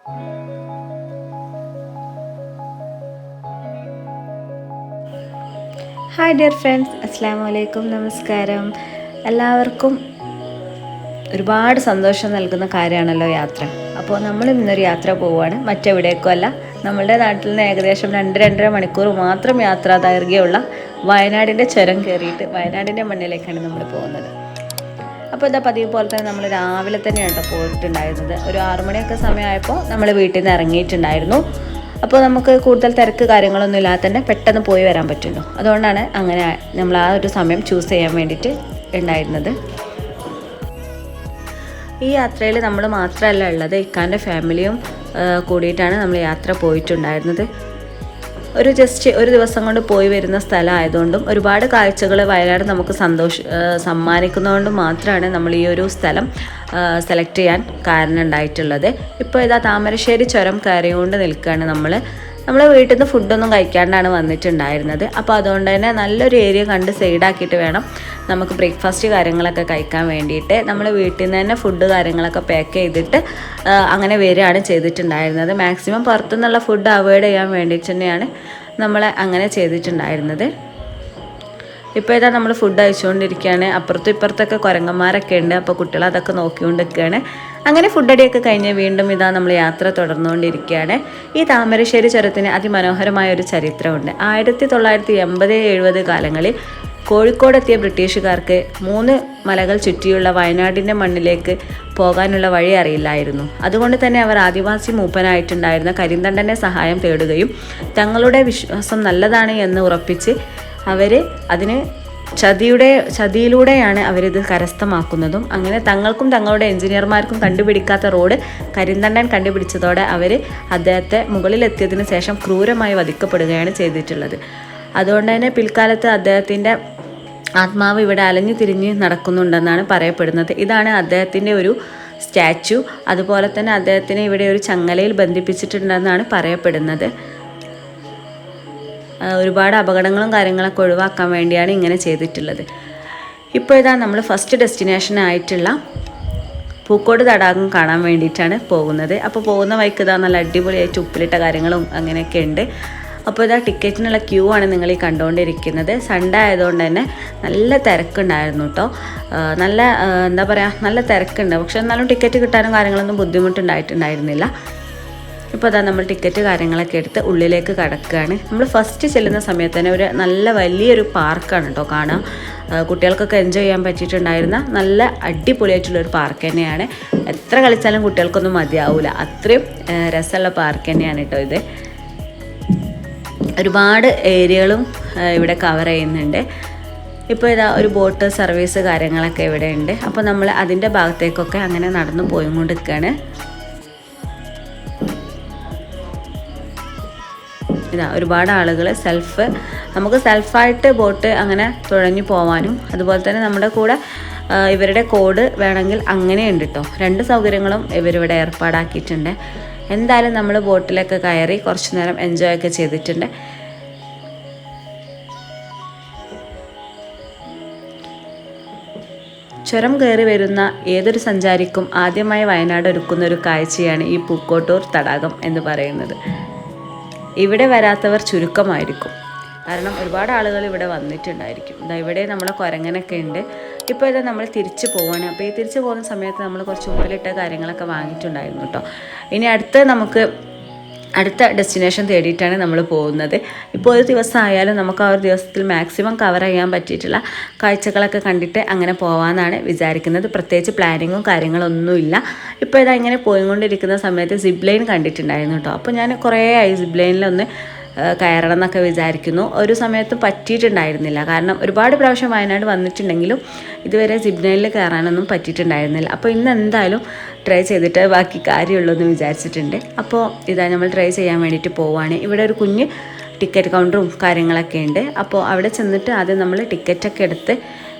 Hi dear friends, അസ്സലാമു അലൈക്കും, നമസ്കാരം. എല്ലാവർക്കും ഒരുപാട് സന്തോഷം നൽകുന്ന കാര്യമാണല്ലോ യാത്ര. അപ്പോൾ നമ്മൾ ഇന്നൊരു യാത്ര പോവുകയാണ്. മറ്റെവിടേക്കും അല്ല, നമ്മളുടെ നാട്ടിൽ നിന്ന് ഏകദേശം 2-2.5 മണിക്കൂർ മാത്രം യാത്രാ ദൈർഘ്യമുള്ള വയനാടിൻ്റെ ചുരം കയറിയിട്ട് വയനാടിൻ്റെ മണ്ണിലേക്കാണ് നമ്മൾ പോകുന്നത്. അപ്പോൾ ഇതാ പതിവ് പോലെ തന്നെ നമ്മൾ രാവിലെ തന്നെയാണ് പോയിട്ടുണ്ടായിരുന്നത്. ഒരു 6 മണിയൊക്കെ സമയമായപ്പോൾ നമ്മൾ വീട്ടിൽ നിന്ന് ഇറങ്ങിയിട്ടുണ്ടായിരുന്നു. അപ്പോൾ നമുക്ക് കൂടുതൽ തിരക്ക് കാര്യങ്ങളൊന്നും ഇല്ലാതെ തന്നെ പെട്ടെന്ന് പോയി വരാൻ പറ്റുമല്ലോ. അതുകൊണ്ടാണ് അങ്ങനെ നമ്മൾ ആ ഒരു സമയം ചൂസ് ചെയ്യാൻ വേണ്ടിയിട്ട് ഉണ്ടായിരുന്നത്. ഈ യാത്രയിൽ നമ്മൾ മാത്രമല്ല ഉള്ളത്, ഇക്കാൻ്റെ ഫാമിലിയും കൂടിയിട്ടാണ് നമ്മൾ യാത്ര പോയിട്ടുണ്ടായിരുന്നത്. ജസ്റ്റ് ഒരു ദിവസം കൊണ്ട് പോയി വരുന്ന സ്ഥലമായതുകൊണ്ടും ഒരുപാട് കാഴ്ചകൾ വയനാട് നമുക്ക് സമ്മാനിക്കുന്നതുകൊണ്ടും മാത്രമാണ് നമ്മൾ ഈ ഒരു സ്ഥലം സെലക്ട് ചെയ്യാൻ കാരണം ഉണ്ടായിട്ടുള്ളത്. ഇപ്പോൾ ഇതാ താമരശ്ശേരി ചുരം കയറിയുകൊണ്ട് നിൽക്കുകയാണ് നമ്മൾ വീട്ടിൽ നിന്ന് ഫുഡൊന്നും കഴിക്കാണ്ടാണ് വന്നിട്ടുണ്ടായിരുന്നത്. അപ്പോൾ അതുകൊണ്ട് തന്നെ നല്ലൊരു ഏരിയ കണ്ട് സൈഡാക്കിയിട്ട് വേണം നമുക്ക് ബ്രേക്ക്ഫാസ്റ്റ് കാര്യങ്ങളൊക്കെ കഴിക്കാൻ വേണ്ടിയിട്ട്. നമ്മൾ വീട്ടിൽ നിന്ന് തന്നെ ഫുഡ് കാര്യങ്ങളൊക്കെ പാക്ക് ചെയ്തിട്ട് അങ്ങനെ വരികയാണ് ചെയ്തിട്ടുണ്ടായിരുന്നത്. മാക്സിമം പുറത്തുനിന്നുള്ള ഫുഡ് അവോയ്ഡ് ചെയ്യാൻ വേണ്ടിയിട്ട് തന്നെയാണ് നമ്മൾ അങ്ങനെ ചെയ്തിട്ടുണ്ടായിരുന്നത്. ഇപ്പോൾ ഇതാ നമ്മൾ ഫുഡ് കഴിച്ചുകൊണ്ടിരിക്കുകയാണ്. അപ്പുറത്തും ഇപ്പുറത്തൊക്കെ കുരങ്ങന്മാരൊക്കെ ഉണ്ട്. അപ്പോൾ കുട്ടികൾ അതൊക്കെ നോക്കിക്കൊണ്ടിരിക്കുകയാണ്. അങ്ങനെ ഫുഡടിയൊക്കെ കഴിഞ്ഞ് വീണ്ടും ഇതാ നമ്മൾ യാത്ര തുടർന്നുകൊണ്ടിരിക്കുകയാണ്. ഈ താമരശ്ശേരി ചുരത്തിന് അതിമനോഹരമായ ഒരു ചരിത്രമുണ്ട്. 1980-70 കാലങ്ങളിൽ കോഴിക്കോടെത്തിയ ബ്രിട്ടീഷുകാർക്ക് 3 മലകൾ ചുറ്റിയുള്ള വയനാടിൻ്റെ മണ്ണിലേക്ക് പോകാനുള്ള വഴി അറിയില്ലായിരുന്നു. അതുകൊണ്ട് തന്നെ അവർ ആദിവാസി മൂപ്പനായിട്ടുണ്ടായിരുന്ന കരിന്തണ്ടൻ്റെ സഹായം തേടുകയും തങ്ങളുടെ വിശ്വാസം നല്ലതാണ് എന്ന് ഉറപ്പിച്ച് അവർ അതിന് ചതിയിലൂടെയാണ് അവരിത് കരസ്ഥമാക്കുന്നതും. അങ്ങനെ തങ്ങൾക്കും തങ്ങളുടെ എഞ്ചിനീയർമാർക്കും കണ്ടുപിടിക്കാത്ത റോഡ് കരിന്തണ്ടൻ കണ്ടുപിടിച്ചതോടെ അവർ അദ്ദേഹത്തെ മുകളിലെത്തിയതിനു ശേഷം ക്രൂരമായി വധിക്കപ്പെടുകയാണ് ചെയ്തിട്ടുള്ളത്. അതുകൊണ്ട് തന്നെ പിൽക്കാലത്ത് അദ്ദേഹത്തിൻ്റെ ആത്മാവ് ഇവിടെ അലഞ്ഞു തിരിഞ്ഞ് നടക്കുന്നുണ്ടെന്നാണ് പറയപ്പെടുന്നത്. ഇതാണ് അദ്ദേഹത്തിൻ്റെ ഒരു സ്റ്റാച്യു. അതുപോലെ തന്നെ അദ്ദേഹത്തിനെ ഇവിടെ ഒരു ചങ്ങലയിൽ ബന്ധിപ്പിച്ചിട്ടുണ്ടെന്നാണ് പറയപ്പെടുന്നത്. ഒരുപാട് അപകടങ്ങളും കാര്യങ്ങളൊക്കെ ഒഴിവാക്കാൻ വേണ്ടിയാണ് ഇങ്ങനെ ചെയ്തിട്ടുള്ളത്. ഇപ്പോൾ ഇതാ നമ്മൾ ഫസ്റ്റ് ഡെസ്റ്റിനേഷൻ ആയിട്ടുള്ള പൂക്കോട് തടാകം കാണാൻ വേണ്ടിയിട്ടാണ് പോകുന്നത്. അപ്പോൾ പോകുന്ന വഴിക്ക് ഇതാ നല്ല അടിപൊളിയായിട്ട് ഉപ്പിലിട്ട കാര്യങ്ങളും അങ്ങനെയൊക്കെ ഉണ്ട്. അപ്പോൾ ഇതാ ടിക്കറ്റിനുള്ള ക്യൂ ആണ് നിങ്ങൾ ഈ കണ്ടുകൊണ്ടിരിക്കുന്നത്. സൺഡേ ആയതുകൊണ്ട് തന്നെ നല്ല തിരക്കുണ്ടായിരുന്നു കേട്ടോ. നല്ല തിരക്കുണ്ട്. പക്ഷെ എന്നാലും ടിക്കറ്റ് കിട്ടാനും കാര്യങ്ങളൊന്നും ബുദ്ധിമുട്ടുണ്ടായിട്ടുണ്ടായിരുന്നില്ല. ഇപ്പോൾ അതാ നമ്മൾ ടിക്കറ്റ് കാര്യങ്ങളൊക്കെ എടുത്ത് ഉള്ളിലേക്ക് കടക്കുകയാണ്. നമ്മൾ ഫസ്റ്റ് ചെല്ലുന്ന സമയത്ത് തന്നെ ഒരു നല്ല വലിയൊരു പാർക്കാണ് കേട്ടോ കാണാം. കുട്ടികൾക്കൊക്കെ എൻജോയ് ചെയ്യാൻ പറ്റിയിട്ടുണ്ടായിരുന്ന നല്ല അടിപൊളിയായിട്ടുള്ളൊരു പാർക്ക് തന്നെയാണ്. എത്ര കളിച്ചാലും കുട്ടികൾക്കൊന്നും മതിയാവില്ല, അത്രയും രസമുള്ള പാർക്ക് തന്നെയാണ് കേട്ടോ ഇത്. ഒരുപാട് ഏരിയകളും ഇവിടെ കവർ ചെയ്യുന്നുണ്ട്. ഇപ്പോൾ ഇതാ ഒരു ബോട്ട് സർവീസ് കാര്യങ്ങളൊക്കെ ഇവിടെ ഉണ്ട്. അപ്പോൾ നമ്മൾ അതിൻ്റെ ഭാഗത്തേക്കൊക്കെ അങ്ങനെ നടന്നു പോയിക്കൊണ്ടിരിക്കുകയാണ്. ഇതാ ഒരുപാട് ആളുകൾ നമുക്ക് സെൽഫായിട്ട് ബോട്ട് അങ്ങനെ തുഴഞ്ഞു പോകാനും അതുപോലെ തന്നെ നമ്മുടെ കൂടെ ഇവരുടെ കോഡ് വേണമെങ്കിൽ അങ്ങനെയുണ്ട് കേട്ടോ. 2 സൗകര്യങ്ങളും ഇവരിവിടെ ഏർപ്പാടാക്കിയിട്ടുണ്ട്. എന്തായാലും നമ്മൾ ബോട്ടിലൊക്കെ കയറി കുറച്ച് നേരം എൻജോയ് ഒക്കെ ചെയ്തിട്ടുണ്ട്. ചുരം കയറി വരുന്ന ഏതൊരു സഞ്ചാരിക്കും ആദ്യമായി വയനാട് ഒരുക്കുന്ന ഒരു കാഴ്ചയാണ് ഈ പൂക്കോട്ടൂർ തടാകം എന്ന് പറയുന്നത്. ഇവിടെ വരാത്തവർ ചുരുക്കമായിരിക്കും. കാരണം ഒരുപാട് ആളുകൾ ഇവിടെ വന്നിട്ടുണ്ടായിരിക്കും. ഇവിടെ നമ്മളെ കുരങ്ങനൊക്കെ ഉണ്ട്. ഇപ്പോൾ ഇത് നമ്മൾ തിരിച്ച് പോവാണ്. അപ്പോൾ ഈ തിരിച്ച് പോകുന്ന സമയത്ത് നമ്മൾ കുറച്ച് ഉപ്പിലിട്ട കാര്യങ്ങളൊക്കെ വാങ്ങിയിട്ടുണ്ടായിരുന്നു കേട്ടോ. ഇനി അടുത്ത ഡെസ്റ്റിനേഷൻ തേടിയിട്ടാണ് നമ്മൾ പോകുന്നത്. ഇപ്പോൾ ഒരു ദിവസം ആയാലും നമുക്ക് ആ ഒരു ദിവസത്തിൽ മാക്സിമം കവർ ചെയ്യാൻ പറ്റിയിട്ടുള്ള കാഴ്ചകളൊക്കെ കണ്ടിട്ട് അങ്ങനെ പോകാമെന്നാണ് വിചാരിക്കുന്നത്. പ്രത്യേകിച്ച് പ്ലാനിങ്ങും കാര്യങ്ങളൊന്നുമില്ല. ഇപ്പോൾ ഇതാ ഇങ്ങനെ പോയിക്കൊണ്ടിരിക്കുന്ന സമയത്ത് സിപ്പ് ലൈൻ കണ്ടിട്ടുണ്ടായിരുന്നു കേട്ടോ. അപ്പോൾ ഞാൻ കുറേ ആയി സിപ്പ് ലൈനിലൊന്ന് കയറണം എന്നൊക്കെ വിചാരിക്കുന്നു. ഒരു സമയത്ത് പറ്റിയിട്ടുണ്ടായിരുന്നില്ല. കാരണം ഒരുപാട് പ്രാവശ്യം വയനാട് വന്നിട്ടുണ്ടെങ്കിലും ഇതുവരെ സിപ്പ് ലൈനിൽ കയറാനൊന്നും പറ്റിയിട്ടുണ്ടായിരുന്നില്ല. അപ്പോൾ ഇന്ന് എന്തായാലും ട്രൈ ചെയ്തിട്ട് ബാക്കി കാര്യമുള്ളൂ എന്ന് വിചാരിച്ചിട്ടുണ്ട്. അപ്പോൾ ഇതാ നമ്മൾ ട്രൈ ചെയ്യാൻ വേണ്ടിയിട്ട് പോവുകയാണ്. ഇവിടെ ഒരു കുഞ്ഞ് ടിക്കറ്റ് കൗണ്ടറും കാര്യങ്ങളൊക്കെ ഉണ്ട്. അപ്പോൾ അവിടെ ചെന്നിട്ട് ആദ്യം നമ്മൾ ടിക്കറ്റൊക്കെ എടുത്ത്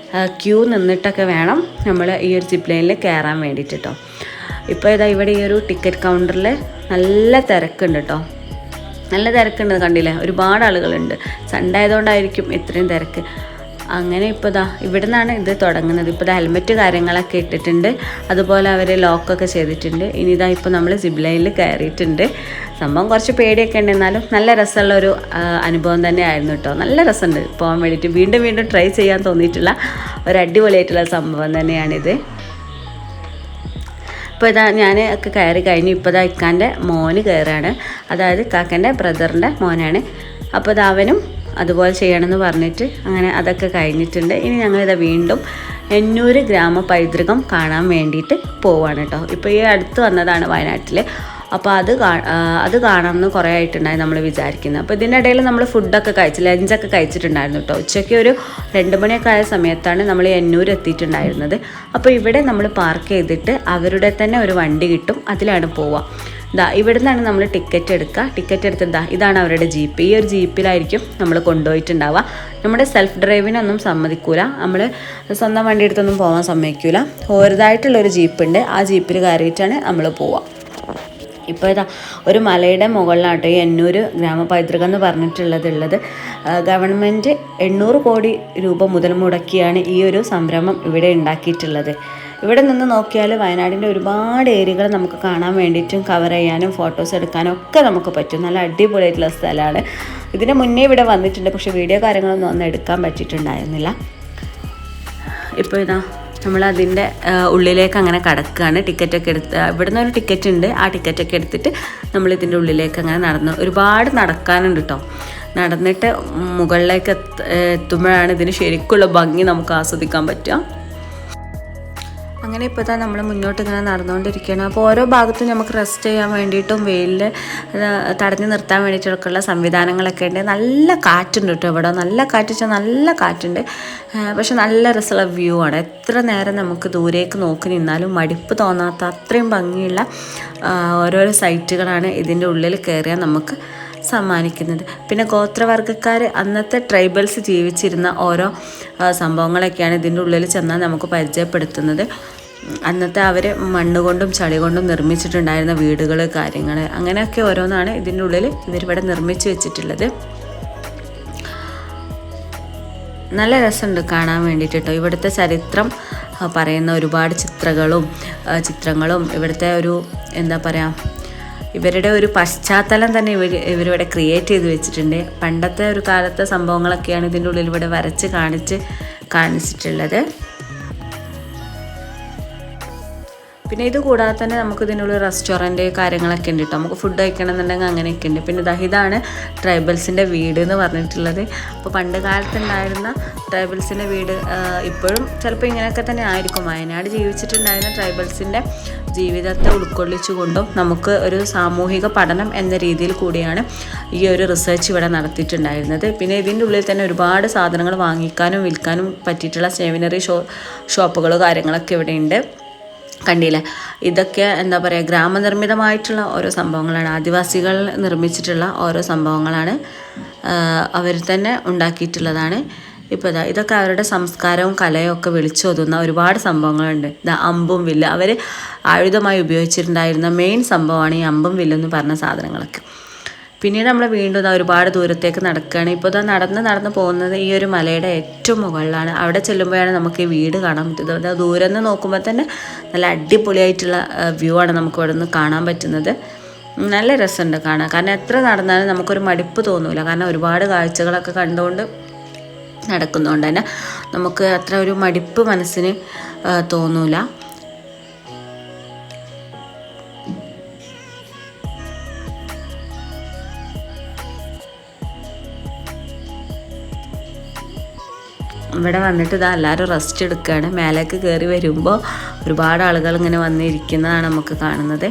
ക്യൂ നിന്നിട്ടൊക്കെ വേണം നമ്മൾ ഈ ഒരു സിപ്പ് ലൈനിൽ കയറാൻ വേണ്ടിയിട്ട് കേട്ടോ. ഇപ്പോൾ ഇതാ ഇവിടെ ഈ ഒരു ടിക്കറ്റ് കൗണ്ടറിൽ നല്ല തിരക്കുണ്ട് കേട്ടോ. നല്ല തിരക്കുണ്ട്, കണ്ടില്ലേ? ഒരുപാട് ആളുകളുണ്ട്. സൺഡേ ആയതുകൊണ്ടായിരിക്കും ഇത്രയും തിരക്ക്. അങ്ങനെ ഇപ്പോൾ ദാ ഇവിടെ നിന്നാണ് ഇത് തുടങ്ങുന്നത്. ഇപ്പോൾ ഹെൽമെറ്റ് കാര്യങ്ങളൊക്കെ ഇട്ടിട്ടുണ്ട്, അതുപോലെ അവർ ലോക്കൊക്കെ ചെയ്തിട്ടുണ്ട്. ഇനി ഇതാ ഇപ്പോൾ നമ്മൾ സിപ്പ് ലൈനിൽ കയറിയിട്ടുണ്ട്. സംഭവം കുറച്ച് പേടിയൊക്കെ ഉണ്ട്, എന്നാലും നല്ല രസമുള്ളൊരു അനുഭവം തന്നെയായിരുന്നു കേട്ടോ. നല്ല രസമുണ്ട് പോകാൻ വേണ്ടിയിട്ട്, വീണ്ടും വീണ്ടും ട്രൈ ചെയ്യാൻ തോന്നിയിട്ടുള്ള ഒരു അടിപൊളിയായിട്ടുള്ള സംഭവം തന്നെയാണിത്. ഇപ്പോൾ ഇതാ ഞാൻ ഒക്കെ കയറി കഴിഞ്ഞു. ഇപ്പോൾ ഇതാ ഇക്കാൻ്റെ മോന് കയറാണ്, അതായത് കാക്കൻ്റെ ബ്രദറിൻ്റെ മോനാണ്. അപ്പോൾ ഇത് അവനും അതുപോലെ ചെയ്യണമെന്ന് പറഞ്ഞിട്ട് അങ്ങനെ അതൊക്കെ കഴിഞ്ഞിട്ടുണ്ട്. ഇനി ഞങ്ങളിത് വീണ്ടും ennur ഗ്രാമ പൈതൃകം കാണാൻ വേണ്ടിയിട്ട് പോവാണ് കേട്ടോ. ഇപ്പോൾ ഈ അടുത്ത് വന്നതാണ് വയനാട്ടിൽ. അപ്പോൾ അത് കാണാമെന്ന് കുറേ ആയിട്ടുണ്ടായി നമ്മൾ വിചാരിക്കുന്നത്. അപ്പോൾ ഇതിൻ്റെ ഇടയിൽ നമ്മൾ ഫുഡൊക്കെ കഴിച്ച് ലഞ്ചൊക്കെ കഴിച്ചിട്ടുണ്ടായിരുന്നു കേട്ടോ. ഉച്ചയ്ക്ക് ഒരു 2 മണിയൊക്കെ ആയ സമയത്താണ് നമ്മൾ ennur എത്തിയിട്ടുണ്ടായിരുന്നത്. അപ്പോൾ ഇവിടെ നമ്മൾ പാർക്ക് ചെയ്തിട്ട് അവരുടെ തന്നെ ഒരു വണ്ടി കിട്ടും, അതിലാണ് പോവുക. ഇവിടെ നിന്നാണ് നമ്മൾ ടിക്കറ്റ് എടുക്കുക. ടിക്കറ്റ് എടുത്ത് ഇതാണ് അവരുടെ ജീപ്പ്. ഈ ഒരു ജീപ്പിലായിരിക്കും നമ്മൾ കൊണ്ടുപോയിട്ടുണ്ടാവുക. നമ്മുടെ സെൽഫ് ഡ്രൈവിനൊന്നും സമ്മതിക്കൂല, നമ്മൾ സ്വന്തം വണ്ടി എടുത്തൊന്നും പോകാൻ സമ്മതിക്കൂല. ഓരോതായിട്ടുള്ളൊരു ജീപ്പുണ്ട്, ആ ജീപ്പിൽ കയറിയിട്ടാണ് നമ്മൾ പോവുക. ഇപ്പോൾ ഇതാ ഒരു മലയുടെ മുകളിലാട്ടോ ഈ ennur ഗ്രാമ പൈതൃകം എന്ന് പറഞ്ഞിട്ടുള്ളത്. ഗവൺമെൻറ് 800 കോടി രൂപ മുതൽ മുടക്കിയാണ് ഈ ഒരു സംരംഭം ഇവിടെ ഉണ്ടാക്കിയിട്ടുള്ളത്. ഇവിടെ നിന്ന് നോക്കിയാൽ വയനാടിൻ്റെ ഒരുപാട് ഏരിയകൾ നമുക്ക് കാണാൻ വേണ്ടിയിട്ടും കവർ ചെയ്യാനും ഫോട്ടോസ് എടുക്കാനും ഒക്കെ നമുക്ക് പറ്റും. നല്ല അടിപൊളിയായിട്ടുള്ള സ്ഥലമാണ്. ഇതിന് മുന്നേ ഇവിടെ വന്നിട്ടുണ്ട്, പക്ഷേ വീഡിയോ കാര്യങ്ങളൊന്നും ഒന്നും എടുക്കാൻ പറ്റിയിട്ടുണ്ടായിരുന്നില്ല. ഇപ്പോൾ ഇതാ നമ്മളതിൻ്റെ ഉള്ളിലേക്ക് അങ്ങനെ കടക്കുകയാണ്. ടിക്കറ്റൊക്കെ എടുത്ത് ഇവിടെ നിന്നൊരു ടിക്കറ്റ് ഉണ്ട്, ആ ടിക്കറ്റൊക്കെ എടുത്തിട്ട് നമ്മളിതിൻ്റെ ഉള്ളിലേക്ക് അങ്ങനെ നടന്നു. ഒരുപാട് നടക്കാനുണ്ട് കേട്ടോ. നടന്നിട്ട് മുകളിലേക്ക് എത്തുമ്പോഴാണ് ഇതിന് ശരിക്കുള്ള ഭംഗി നമുക്ക് ആസ്വദിക്കാൻ പറ്റുക. അങ്ങനെ ഇപ്പോൾ തന്നെ നമ്മൾ മുന്നോട്ട് ഇങ്ങനെ നടന്നുകൊണ്ടിരിക്കുകയാണ്. അപ്പോൾ ഓരോ ഭാഗത്തും നമുക്ക് റെസ്റ്റ് ചെയ്യാൻ വേണ്ടിയിട്ടും വെയിലിൽ തടഞ്ഞു നിർത്താൻ വേണ്ടിയിട്ടൊക്കെയുള്ള സംവിധാനങ്ങളൊക്കെ ഉണ്ട്. നല്ല കാറ്റുണ്ട് കേട്ടോ ഇവിടെ. നല്ല കാറ്റ് വെച്ചാൽ നല്ല കാറ്റുണ്ട്, പക്ഷെ നല്ല രസമുള്ള വ്യൂ ആണ്. എത്ര നേരം നമുക്ക് ദൂരേക്ക് നോക്കി നിന്നാലും മടുപ്പ് തോന്നാത്ത അത്രയും ഭംഗിയുള്ള ഓരോരോ സൈറ്റുകളാണ് ഇതിൻ്റെ ഉള്ളിൽ കയറിയാൽ നമുക്ക് സമ്മാനിക്കുന്നത്. പിന്നെ ഗോത്രവർഗ്ഗക്കാർ അന്നത്തെ ട്രൈബൽസ് ജീവിച്ചിരുന്ന ഓരോ സംഭവങ്ങളൊക്കെയാണ് ഇതിൻ്റെ ഉള്ളിൽ ചെന്നാൽ നമുക്ക് പരിചയപ്പെടുത്തുന്നത്. അന്നത്തെ അവർ മണ്ണ് കൊണ്ടും ചളി കൊണ്ടും നിർമ്മിച്ചിട്ടുണ്ടായിരുന്ന വീടുകൾ, കാര്യങ്ങൾ, അങ്ങനെയൊക്കെ ഓരോന്നാണ് ഇതിൻ്റെ ഉള്ളിൽ ഇവരിവിടെ നിർമ്മിച്ച് വെച്ചിട്ടുള്ളത്. നല്ല രസമുണ്ട് കാണാൻ വേണ്ടിയിട്ട് കേട്ടോ. ഇവിടുത്തെ ചരിത്രം പറയുന്ന ഒരുപാട് ചിത്രങ്ങളും ഇവിടുത്തെ ഒരു എന്താ പറയുക, ഇവരുടെ ഒരു പശ്ചാത്തലം തന്നെ ഇവരിവിടെ ക്രിയേറ്റ് ചെയ്ത് വെച്ചിട്ടുണ്ട്. പണ്ടത്തെ ഒരു കാലത്തെ സംഭവങ്ങളൊക്കെയാണ് ഇതിൻ്റെ ഉള്ളിൽ ഇവിടെ വരച്ച് കാണിച്ചിട്ടുള്ളത്. പിന്നെ ഇത് കൂടാതെ തന്നെ നമുക്ക് ഇതിനുള്ളിൽ റെസ്റ്റോറൻറ്റ് കാര്യങ്ങളൊക്കെ ഉണ്ട് കേട്ടോ. നമുക്ക് ഫുഡ് കഴിക്കണമെന്നുണ്ടെങ്കിൽ അങ്ങനെയൊക്കെ ഉണ്ട്. പിന്നെ ഇതാണ് ട്രൈബൽസിൻ്റെ വീട് എന്ന് പറഞ്ഞിട്ടുള്ളത്. അപ്പോൾ പണ്ട് കാലത്തുണ്ടായിരുന്ന ട്രൈബൽസിൻ്റെ വീട് ഇപ്പോഴും ചിലപ്പോൾ ഇങ്ങനെയൊക്കെ തന്നെ ആയിരിക്കും. വയനാട് ജീവിച്ചിട്ടുണ്ടായിരുന്ന ട്രൈബൽസിൻ്റെ ജീവിതത്തെ ഉൾക്കൊള്ളിച്ചുകൊണ്ടും നമുക്ക് ഒരു സാമൂഹിക പഠനം എന്ന രീതിയിൽ കൂടിയാണ് ഈ ഒരു റിസർച്ച് ഇവിടെ നടത്തിയിട്ടുണ്ടായിരുന്നത്. പിന്നെ ഇതിൻ്റെ ഉള്ളിൽ തന്നെ ഒരുപാട് സാധനങ്ങൾ വാങ്ങിക്കാനും വിൽക്കാനും പറ്റിയിട്ടുള്ള സ്റ്റേഷനറി ഷോപ്പുകൾ കാര്യങ്ങളൊക്കെ ഇവിടെ ഉണ്ട്. കണ്ടില്ലേ, ഇതൊക്കെ എന്താ പറയുക, ഗ്രാമനിർമ്മിതമായിട്ടുള്ള ഓരോ സംഭവങ്ങളാണ്. ആദിവാസികൾ നിർമ്മിച്ചിട്ടുള്ള ഓരോ സംഭവങ്ങളാണ്, അവർ തന്നെ ഉണ്ടാക്കിയിട്ടുള്ളതാണ്. ഇപ്പോൾ ഇതൊക്കെ അവരുടെ സംസ്കാരവും കലയും ഒക്കെ വിളിച്ചോതുന്ന ഒരുപാട് സംഭവങ്ങളുണ്ട്. അമ്പും വില്ല്, അവർ ആയുധമായി ഉപയോഗിച്ചിട്ടുണ്ടായിരുന്ന മെയിൻ സംഭവമാണ് ഈ അമ്പും വില്ലെന്ന് പറഞ്ഞ സാധനങ്ങളൊക്കെ. പിന്നീട് നമ്മൾ വീണ്ടും ഒരുപാട് ദൂരത്തേക്ക് നടക്കുകയാണ്. ഇപ്പോൾ നടന്ന് പോകുന്നത് ഈ ഒരു മലയുടെ ഏറ്റവും മുകളിലാണ്. അവിടെ ചെല്ലുമ്പോഴാണ് നമുക്ക് ഈ വീട് കാണാൻ പറ്റുന്നത്. ദൂരെ നിന്ന് നോക്കുമ്പോൾ തന്നെ നല്ല അടിപൊളിയായിട്ടുള്ള വ്യൂ ആണ് നമുക്ക് ഇവിടെ നിന്ന് കാണാൻ പറ്റുന്നത്. നല്ല രസമുണ്ട് കാണാൻ. കാരണം എത്ര നടന്നാലും നമുക്കൊരു മടുപ്പ് തോന്നില്ല. കാരണം ഒരുപാട് കാഴ്ചകളൊക്കെ കണ്ടുകൊണ്ട് നടക്കുന്നതുകൊണ്ട് തന്നെ നമുക്ക് അത്ര ഒരു മടുപ്പ് മനസ്സിന് തോന്നില്ല. ഇവിടെ വന്നിട്ട് എല്ലാവരും റെസ്റ്റ് എടുക്കുകയാണ്. മേലേക്ക് കയറി വരുമ്പോൾ ഒരുപാട് ആളുകൾ ഇങ്ങനെ വന്നിരിക്കുന്നതാണ് നമുക്ക് കാണുന്നത്.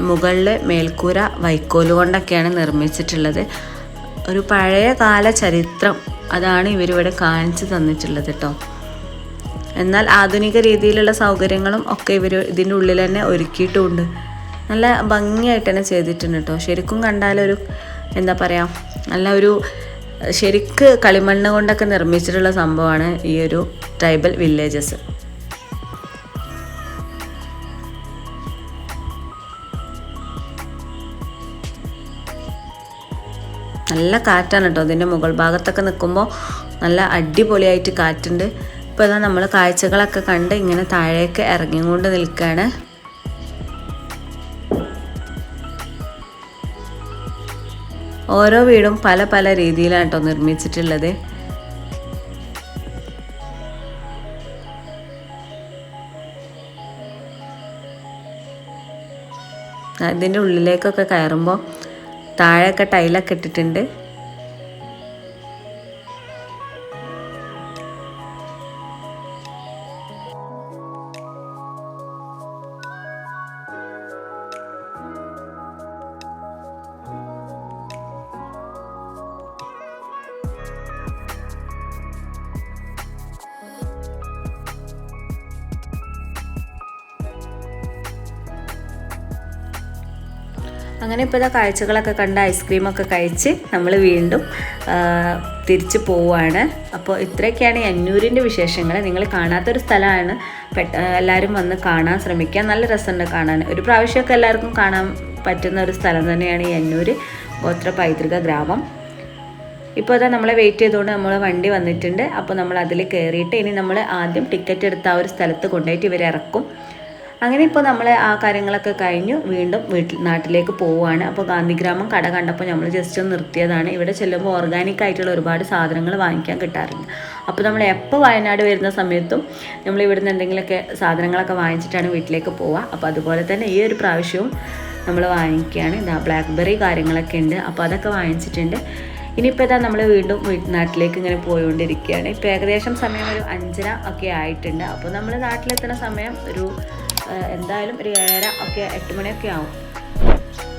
മുകളിൽ മേൽക്കൂര വൈക്കോല് കൊണ്ടൊക്കെയാണ് നിർമ്മിച്ചിട്ടുള്ളത്. ഒരു പഴയ കാല ചരിത്രം അതാണ് ഇവരിവിടെ കാണിച്ചു തന്നിട്ടുള്ളത് കേട്ടോ. എന്നാൽ ആധുനിക രീതിയിലുള്ള സൗകര്യങ്ങളും ഒക്കെ ഇവർ ഇതിൻ്റെ ഉള്ളിൽ തന്നെ ഒരുക്കിയിട്ടുമുണ്ട്. നല്ല ഭംഗിയായിട്ട് തന്നെ ചെയ്തിട്ടുണ്ട് കേട്ടോ. ശരിക്കും കണ്ടാലൊരു എന്താ പറയുക, നല്ല ഒരു ശരിക്ക് കളിമണ്ണ് കൊണ്ടൊക്കെ നിർമ്മിച്ചിട്ടുള്ള സംഭവമാണ് ഈ ഒരു ട്രൈബൽ വില്ലേജസ്. നല്ല കാറ്റാണ് കേട്ടോ. ഇതിൻ്റെ മുകൾ ഭാഗത്തൊക്കെ നിൽക്കുമ്പോൾ നല്ല അടിപൊളിയായിട്ട് കാറ്റുണ്ട്. ഇപ്പോൾ ഇതാ നമ്മൾ കാഴ്ചകളൊക്കെ കണ്ട് ഇങ്ങനെ താഴേക്ക് ഇറങ്ങിക്കൊണ്ട് നിൽക്കുകയാണ്. ഓരോ വീടും പല പല രീതിയിലാണ് കേട്ടോ നിർമ്മിച്ചിട്ടുള്ളത്. ഇതിൻ്റെ ഉള്ളിലേക്കൊക്കെ കയറുമ്പോൾ താഴെയൊക്കെ ടൈലൊക്കെ ഇട്ടിട്ടുണ്ട്. അങ്ങനെ ഇപ്പോൾ ഇതാ കാഴ്ചകളൊക്കെ കണ്ട് ഐസ്ക്രീമൊക്കെ കഴിച്ച് നമ്മൾ വീണ്ടും തിരിച്ച് പോവുകയാണ്. അപ്പോൾ ഇത്രയൊക്കെയാണ് എന്നൂരിൻ്റെ വിശേഷങ്ങൾ. നിങ്ങൾ കാണാത്തൊരു സ്ഥലമാണ്, എല്ലാവരും വന്ന് കാണാൻ ശ്രമിക്കുക. നല്ല രസമുണ്ട് കാണാൻ. ഒരു പ്രാവശ്യമൊക്കെ എല്ലാവർക്കും കാണാൻ പറ്റുന്ന ഒരു സ്ഥലം തന്നെയാണ് ഈ എന്നൂർ ഗോത്ര പൈതൃക ഗ്രാമം. ഇപ്പോൾ അതാ നമ്മളെ വെയിറ്റ് ചെയ്തുകൊണ്ട് നമ്മൾ വണ്ടി വന്നിട്ടുണ്ട്. അപ്പോൾ നമ്മൾ അതിൽ കയറിയിട്ട് ഇനി നമ്മൾ ആദ്യം ടിക്കറ്റ് എടുത്ത ആ ഒരു സ്ഥലത്ത് കൊണ്ടുപോയിട്ട് ഇവരെ ഇറക്കും. അങ്ങനെ ഇപ്പോൾ നമ്മൾ ആ കാര്യങ്ങളൊക്കെ കഴിഞ്ഞു വീണ്ടും നാട്ടിലേക്ക് പോവുകയാണ്. അപ്പോൾ ഗാന്ധിഗ്രാമം കട കണ്ടപ്പോൾ നമ്മൾ ജസ്റ്റ് ഒന്ന് നിർത്തിയതാണ്. ഇവിടെ ചെല്ലുമ്പോൾ ഓർഗാനിക് ആയിട്ടുള്ള ഒരുപാട് സാധനങ്ങൾ വാങ്ങിക്കാൻ കിട്ടാറുണ്ട്. അപ്പോൾ നമ്മൾ എപ്പോൾ വയനാട് വരുന്ന സമയത്തും നമ്മൾ ഇവിടുന്ന് എന്തെങ്കിലുമൊക്കെ സാധനങ്ങളൊക്കെ വാങ്ങിച്ചിട്ടാണ് വീട്ടിലേക്ക് പോവുക. അപ്പോൾ അതുപോലെ തന്നെ ഈ ഒരു പ്രാവശ്യവും നമ്മൾ വാങ്ങിക്കുകയാണ്. ഇതാ ബ്ലാക്ക്ബെറി കാര്യങ്ങളൊക്കെ ഉണ്ട്, അപ്പോൾ അതൊക്കെ വാങ്ങിച്ചിട്ടുണ്ട്. ഇനിയിപ്പോൾ ഇതാ നമ്മൾ വീണ്ടും നാട്ടിലേക്ക് ഇങ്ങനെ പോയിക്കൊണ്ടിരിക്കുകയാണ്. ഇപ്പോൾ ഏകദേശം സമയം ഒരു 5:30 ഒക്കെ ആയിട്ടുണ്ട്. അപ്പോൾ നമ്മൾ നാട്ടിലെത്തുന്ന സമയം ഒരു എന്തായാലും ഒരു 7:30 ഒക്കെ 8 മണിയൊക്കെ ആവും.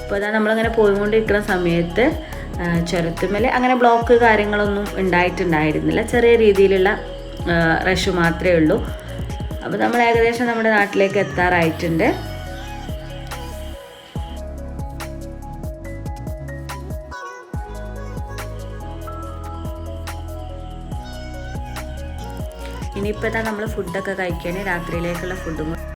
അപ്പോൾ അതാ നമ്മളിങ്ങനെ പോയിക്കൊണ്ടിരിക്കുന്ന സമയത്ത് ചുരത്തുമേൽ അങ്ങനെ ബ്ലോക്ക് കാര്യങ്ങളൊന്നും ഉണ്ടായിട്ടുണ്ടായിരുന്നില്ല. ചെറിയ രീതിയിലുള്ള റഷ് മാത്രമേ ഉള്ളൂ. അപ്പോൾ നമ്മൾ ഏകദേശം നമ്മുടെ നാട്ടിലേക്ക് എത്താറായിട്ടുണ്ട്. ഇനിയിപ്പോൾ നമ്മൾ ഫുഡൊക്കെ കഴിക്കുകയാണ്. രാത്രിയിലേക്കുള്ള ഫുഡും